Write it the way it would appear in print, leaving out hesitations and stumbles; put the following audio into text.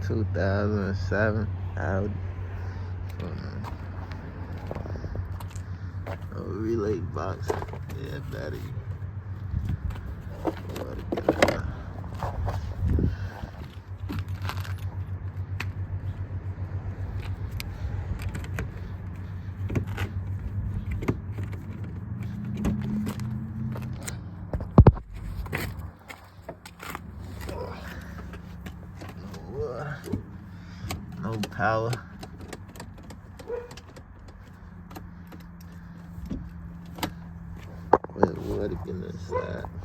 2007 Audi. Relay box. Yeah, battery. No power. Wait, what again inside?